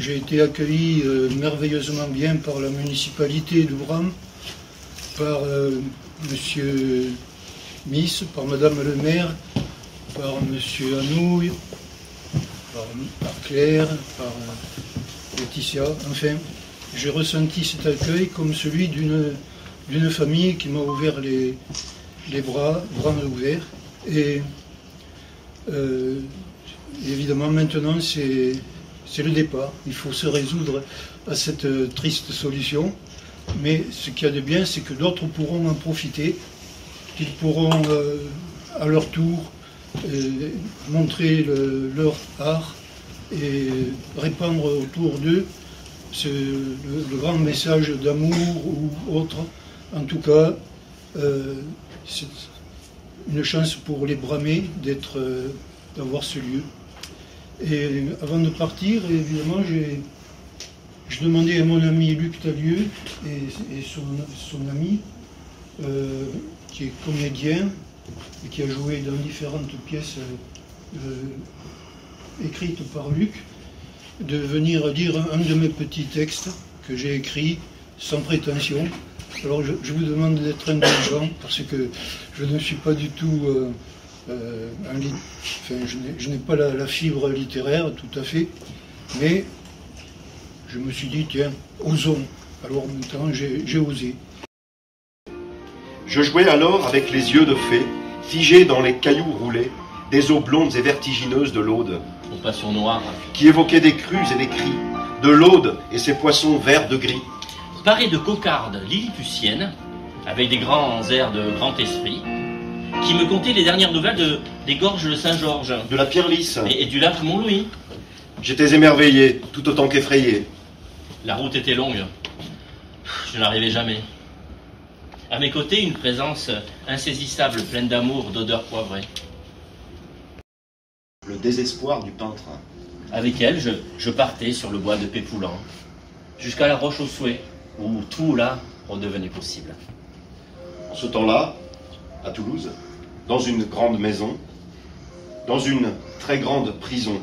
j'ai été accueilli merveilleusement bien par la municipalité de Bram, par monsieur Miss, par madame le maire, par monsieur Anouilh, par Claire, par Laetitia, enfin, j'ai ressenti cet accueil comme celui d'une famille qui m'a ouvert les bras ouverts. Et évidemment, maintenant, c'est le départ. Il faut se résoudre à cette triste solution. Mais ce qu'il y a de bien, c'est que d'autres pourront en profiter, qu'ils pourront à leur tour montrer leur art et répandre autour d'eux le grand message d'amour ou autre. En tout cas, c'est une chance pour les Bramais d'avoir ce lieu. Et avant de partir, évidemment, je demandais à mon ami Luc Talieu et son ami, qui est comédien et qui a joué dans différentes pièces écrites par Luc, de venir lire un de mes petits textes que j'ai écrit sans prétention. Alors je vous demande d'être indulgent parce que je ne suis pas du tout je n'ai pas la fibre littéraire tout à fait, mais je me suis dit tiens, osons. Alors maintenant j'ai osé. Je jouais alors avec les yeux de fée, figés dans les cailloux roulés, des eaux blondes et vertigineuses de l'Aude, aux passions noires, qui évoquaient des crues et des cris, de l'Aude et ses poissons verts de gris. Paré de cocardes lilliputiennes, avec des grands airs de grand esprit, qui me contait les dernières nouvelles des gorges de Saint-Georges, de la Pierre-Lys et du lac Mont-Louis. J'étais émerveillé, tout autant qu'effrayé. La route était longue, je n'arrivais jamais. À mes côtés, une présence insaisissable, pleine d'amour, d'odeurs poivrées. Le désespoir du peintre. Avec elle, je partais sur le bois de Pépoulan, jusqu'à la Roche aux Souhaits, où tout là redevenait possible. En ce temps-là, à Toulouse, dans une grande maison, dans une très grande prison,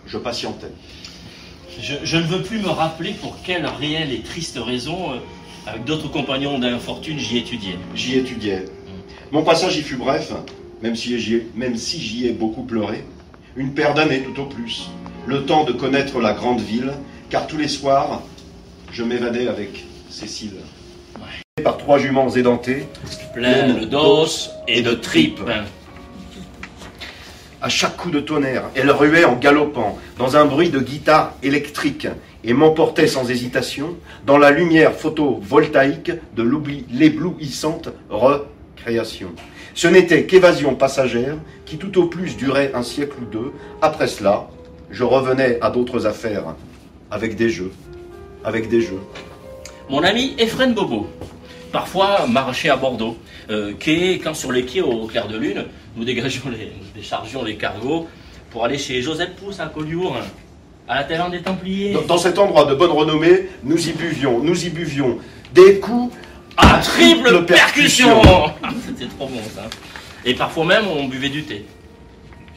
je patientais. Je ne veux plus me rappeler pour quelle réelle et triste raison, avec d'autres compagnons d'infortune, j'y étudiais. J'y étudiais. Mon passage y fut bref, même si j'y ai beaucoup pleuré. Une paire d'années tout au plus. Le temps de connaître la grande ville, car tous les soirs, je m'évadais avec Cécile. Ouais. Par 3 juments édentés, pleines d'os et de tripes. À chaque coup de tonnerre, elle ruait en galopant, dans un bruit de guitare électrique, et m'emportait sans hésitation dans la lumière photovoltaïque de l'éblouissante recréation. Ce n'était qu'évasion passagère, qui tout au plus durait un siècle ou deux. Après cela, je revenais à d'autres affaires, avec des jeux. Mon ami Ephrem Bobo, parfois m'arrachait à Bordeaux, quand sur les quais au clair de lune, nous déchargions les cargos pour aller chez Joseph Pousse à Collioure, à la taverne des Templiers. Dans cet endroit de bonne renommée, nous y buvions des coups à triple percussion. C'était trop bon ça. Et parfois même on buvait du thé.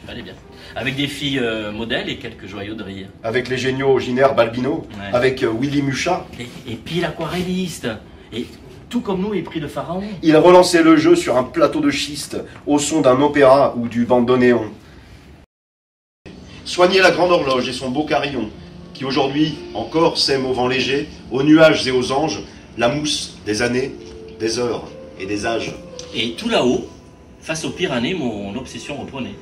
Fallait bien. Avec des filles modèles et quelques joyaux de rire. Avec les géniaux Giner Balbino, ouais. Avec Willy Mucha. Et puis l'aquarelliste. Et tout comme nous, épris de Pharaon. Il relançait le jeu sur un plateau de schiste, au son d'un opéra ou du bandoneon. Soignait la grande horloge et son beau carillon, qui aujourd'hui encore sème au vent léger, aux nuages et aux anges, la mousse des années, des heures et des âges. Et tout là-haut, face aux Pyrénées, mon obsession reprenait.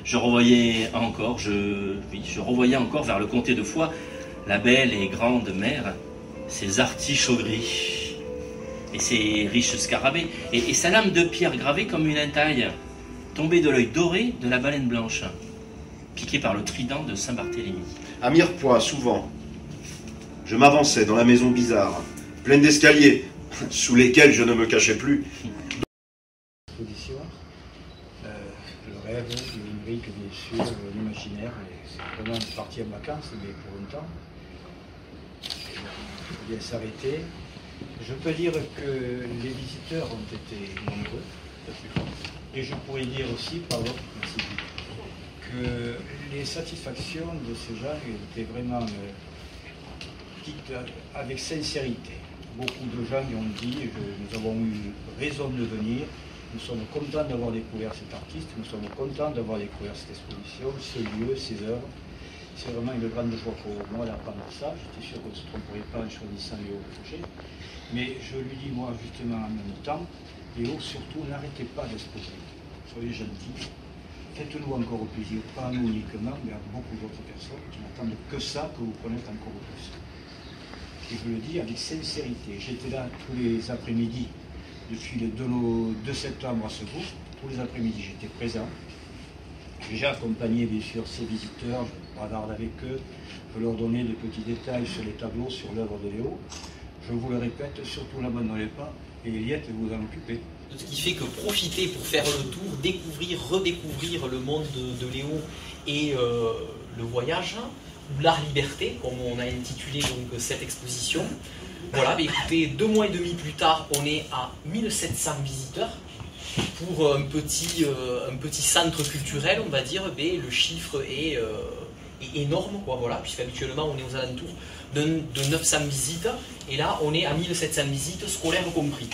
Je revoyais encore vers le comté de Foix, la belle et grande mer, ses artichauts gris, et ses riches scarabées, et sa lame de pierre gravée comme une entaille, tombée de l'œil doré de la baleine blanche, piquée par le trident de Saint-Barthélemy. À Mirepoix, souvent, je m'avançais dans la maison bizarre, pleine d'escaliers, sous lesquels je ne me cachais plus. Le rêve, l'onirique, bien sûr, l'imaginaire, c'est vraiment une partie en vacances, mais pour longtemps. Il faut bien s'arrêter. Je peux dire que les visiteurs ont été nombreux, et je pourrais dire aussi, pardon, merci, que les satisfactions de ces gens étaient vraiment dites avec sincérité. Beaucoup de gens y ont dit, nous avons eu raison de venir, nous sommes contents d'avoir découvert cet artiste, nous sommes contents d'avoir découvert cette exposition, ce lieu, ces œuvres. C'est vraiment une grande joie pour moi d'apprendre ça. J'étais sûr qu'on ne se tromperait pas en choisissant Léo Fauché. Mais je lui dis, moi, justement, en même temps, Léo, surtout, n'arrêtez pas d'exposer. Soyez gentils. Faites-nous encore plaisir, pas à nous uniquement, mais à beaucoup d'autres personnes qui n'attendent que ça, que vous connaissez encore plus. Et je le dis avec sincérité. J'étais là tous les après-midi, depuis le 2 septembre à ce jour. Tous les après-midi, j'étais présent. J'ai accompagné, bien sûr, ces visiteurs, je bavarde avec eux, je leur donnais des petits détails sur les tableaux, sur l'œuvre de Léo. Je vous le répète, surtout n'abandonnez pas, et Eliette vous en occuper. Ce qui fait que profiter pour faire le tour, découvrir, redécouvrir le monde de Léo et le voyage, ou l'art liberté, comme on a intitulé donc cette exposition. Voilà, mais écoutez, 2 mois et demi plus tard, on est à 1700 visiteurs. Pour un petit centre culturel, on va dire, mais le chiffre est énorme, quoi, voilà, puisqu'habituellement on est aux alentours de 900 visites, et là on est à 1700 visites, scolaires compris.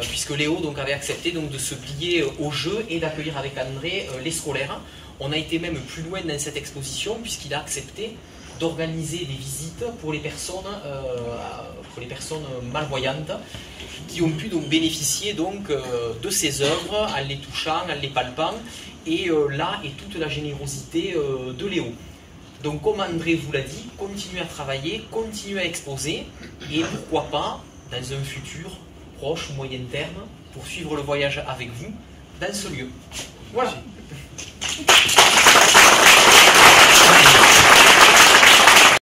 Puisque Léo donc, avait accepté donc, de se plier au jeu et d'accueillir avec André les scolaires. On a été même plus loin dans cette exposition, puisqu'il a accepté d'organiser des visites pour les personnes malvoyantes qui ont pu donc bénéficier donc, de ces œuvres en les touchant, en les palpant, et là est toute la générosité de Léo. Donc comme André vous l'a dit, continuez à travailler, continuez à exposer, et pourquoi pas, dans un futur proche ou moyen terme, poursuivre le voyage avec vous dans ce lieu. Voilà.